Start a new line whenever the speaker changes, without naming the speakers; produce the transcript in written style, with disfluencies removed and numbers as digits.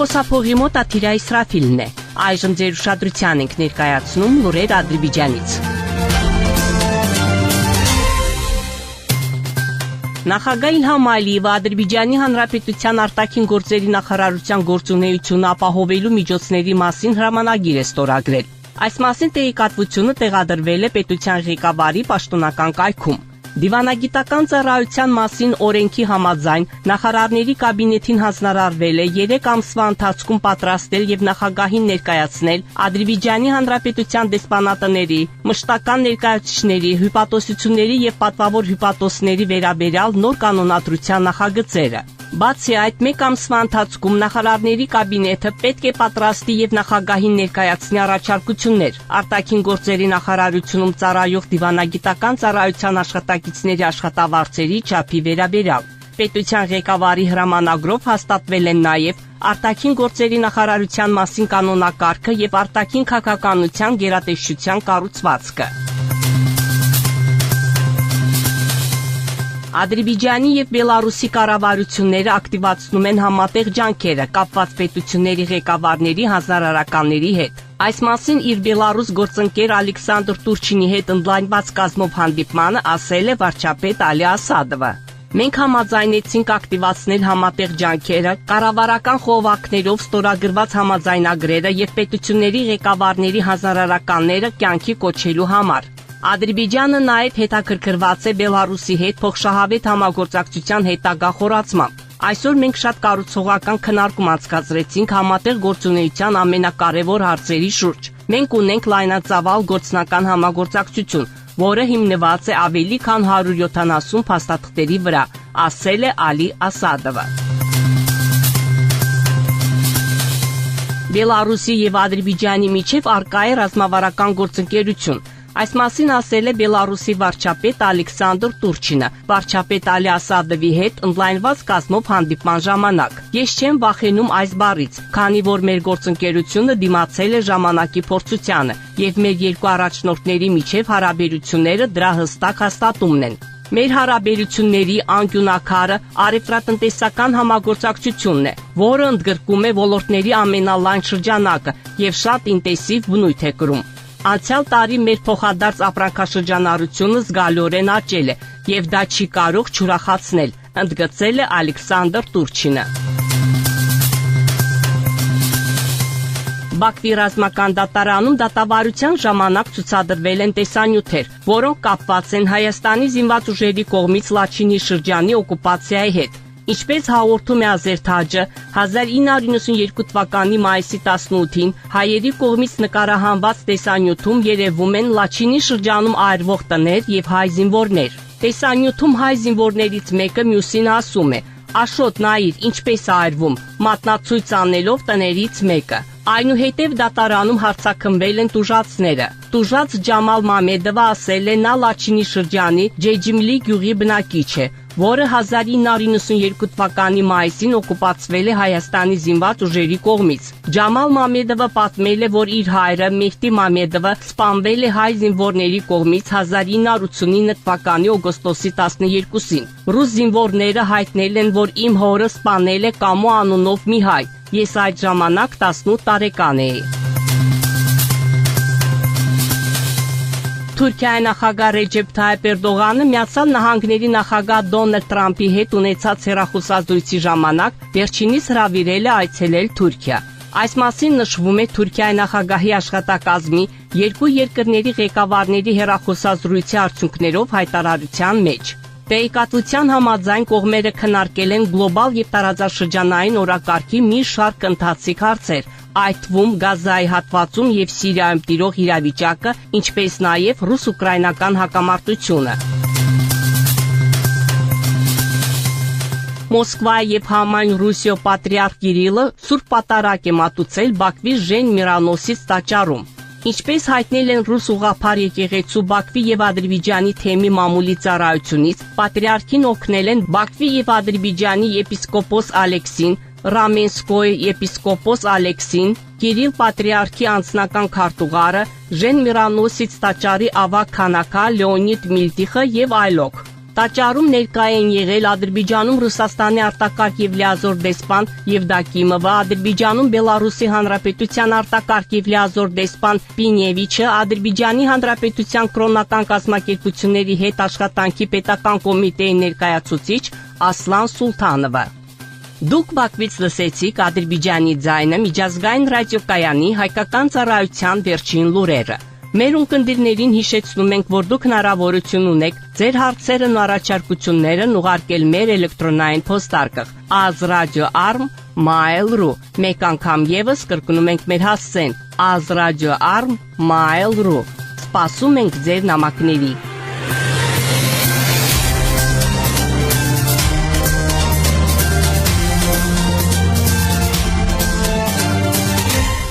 Հերախոսափողի մոտ Աթիրա Իսրաֆիլն է։ Այժմ ձեր ուշադրության ենք ներկայացնում լուրեր Ադրբեջանից։ Նախագահ Իլհամ Ալիևը Ադրբեջանի Հանրապետության արտաքին գործերի նախարարության գործունեությունը ապահովելու միջոցների մասին հրամանագիր է ստորագրել։ Այս մասին տեղեկատվությունը տեղադրվել է պետության ղեկավարի պաշտոնական կայքում։ Դիվանագիտական ծառայության մասին օրենքի համաձայն նախարարների կաբինետին հանձնարարվել է 3 ամսվա ընթացքում պատրաստել եւ նախագահին ներկայացնել Ադրբեջանի Հանրապետության դեսպանատների, մշտական ներկայացուցիչների, հյուպատոսությունների եւ պատվավոր հյուպատոսների վերաբերյալ նոր կանոնադրության նախագծերը։ Բացի այդ, 1 ամսվա ընթացքում նախարարների կաբինետը պետք է պատրաստի եւ նախագահին ներկայացնի առաջարկություններ արտաքին գործերի նախարարությունում ծառայող դիվանագիտական ծառայության աշխատակիցների աշխատավարձերի չափի վերաբերյալ։ Պետության ղեկավարի հրամանագրով հաստատվել են նաեւ արտաքին գործերի նախարարության մասին կանոնակարգը եւ արտաքին քաղաքականության գերատեսչության կառուցվածքը։ Ադրբեջանի եւ Բելարուսի կառավարությունները ակտիվացնում են համատեղ ջանքերը կապված պետությունների ղեկավարների հանձնարարականների հետ։ Այս մասին իր Բելարուս գործընկեր Ալեքսանդր Տուրչինի հետ ընդլայնված կազմով հանդիպմանը ասել է վարչապետ Ալի Ասադովը։ Մենք համաձայնեցինք ակտիվացնել համատեղ ջանքերը, կառավարական խողովակներով ստորագրված համաձայնագրերը եւ պետությունների ղեկավարների հանձնարարականները կյանքի կոչելու համար։ Ադրբեջանը նաև հետաքրքրված է Բելարուսի հետ փոխշահավետ համագործակցության հետագա խորացմամբ։ Այսօր մենք շատ կառուցողական քննարկում անցկացրեցինք համատեղ գործունեության ամենակարևոր հարցերի շուրջ։ Մենք ունենք լայնածավալ գործնական համագործակցություն, որը հիմնված է ավելի քան 170 փաստաթղթերի վրա, ասել է Ալի Ասադովը։ Բելարուսի եւ Ադրբեջանի միջև առկա է ռազմավարական գործընկերություն։ Այս մասին ասել է Բելարուսի վարչապետ Ալեքսանդր Տուրչինը վարչապետ Ալի Ասադովի հետ ընդլայնված կազմով հանդիպման ժամանակ։ Ես չեմ վախենում այս բառից, քանի որ մեր գործընկերությունը դիմացել է ժամանակի փորձությանը եւ մեր երկու առաջնորդների միջև հարաբերությունները դրա հստակ հաստատումն են։ Մեր հարաբերությունների անկյունակարը առևտրատնտեսական համագործակցությունն է, որը ընդգրկում է ոլորտների ամենալայն շրջանակը եւ շատ ինտենսիվ բնույթ է կրում։ Անցյալ տարի մեր փոխադարձ ապրանքաշրջանառությունը զգալիորեն աճել է եւ դա չի կարող չուրախացնել, ընդգծել է Ալեքսանդր Տուրչինը։ Բաքվի ռազմական դատարանում դատավարության ժամանակ ցուցադրվել են տեսանյութեր, որոնք կապված են Հայաստանի զինված ուժերի կողմից Լաչինի շրջանի օկուպացիայի հետ։ Ինչպես հաղորդում է Ազերթաջը, 1992 թվականի մայիսի 18-ին հայերի կողմից նկարահանված տեսանյութում երևում են Լաչինի շրջանում այրվող տներ եւ հայ զինվորներ։ Տեսանյութում հայ զինվորներից մեկը մյուսին ասում է. «Աշոտ, նայիր, ինչպես այրվում», մատնացույց անելով տներից մեկը։ Այնուհետև դատարանում հարցաքննվել են տուժածները։ Տուժած Ջամալ Մամեդովը ասել է նա Լաչինի շրջանի Ջեջիմլի գյուղի բնակիչ է, որը 1992 թվականի մայիսին օկուպացվել է Հայաստանի զինված ուժերի կողմից։ Ջամալ Մամեդովը պատմել է, որ իր հայրը Մեհդի Մամեդովը սպանվել է հայ զինվորների կողմից 1989 թվականի օգոստոսի 12-ին։ Ռուս զինվորները հայտնել են, որ իմ հորը սպանել է Կամո անունով մի հայ։ Ես այդ ժամանակ 18 տարեկան էի։ Թուրքիայի նախագահ Ռեջեփ Թայիփ Էրդողանը Միացյալ Նահանգների նախագահ Դոնալդ Թրամփի հետ ունեցած հեռախոսազրույցի ժամանակ վերջինիս հրավիրել է այցելել Թուրքիա։ Այս մասին նշվում է Թուրքիայի նախագահի աշխատակազմի երկու երկրների ղեկավարների հեռախոսազրույցի արդյունքներով հայտարարության մեջ։ Տեղեկատվության համաձայն կողմերը քննարկել են գլոբալ եւ տարածաշրջանային օրակարգի մի շարք ընթացիկ հարցեր, այդ թվում Գազայի հատվածում եւ Սիրիայում տիրող իրավիճակը, ինչպես նաեւ ռուս-ուկրաինական հակամարտությունը։ Մոսկվայի եւ համայն Ռուսիո պատրիարք Կիրիլը Սուրբ Պատարագ է մատուցել Բաքվի Ժեն Միրանոսից տաճարում։ Ինչպես հայտնել են ռուս ուղղափառ եկեղեցու Բաքվի եւ Ադրբեջանի թեմի մամուլի ծառայությունից, պատրիարքին օգնել են Բաքվի եւ Ադրբեջանի եպիսկոպոս Ալեքսին, Ռամենսկոյի եպիսկոպոս Ալեքսին, Կիրիլ պատրիարքի անձնական քարտուղարը, Ժեն Միրանոսից տաճարի ավագ քանակա Լեոնիդ Միլտիխը եւ այլոք։ Տաճարում ներկա են եղել Ադրբեջանում Ռուսաստանի արտակարգ եւ լիազոր դեսպան Եվդոկիմովը, Ադրբեջանում Բելարուսի Հանրապետության արտակարգ եւ լիազոր դեսպան Պինևիչը, Ադրբեջանի Հանրապետության կրոնական կազմակերպությունների հետ աշխատանքի պետական կոմիտեի ներկայացուցիչ Ասլան Սուլթանովը։ Դուք Բաքվից լսեցիք Ադրբեջանի ձայնը միջազգային ռադիոկայանի հայկական ծառայության վերջին լուրերը։ Մեր ունկնդիրներին հիշեցնում ենք, որ դուք հնարավորություն ունեք ձեր հարցերն ու առաջարկություններն ուղարկել մեր էլեկտրոնային փոստարկղ azradio@mail.ru։ Մեկ անգամ եւս կրկնում ենք մեր հասցեն azradio@mail.ru։ Սպասում ենք ձեր նամակների։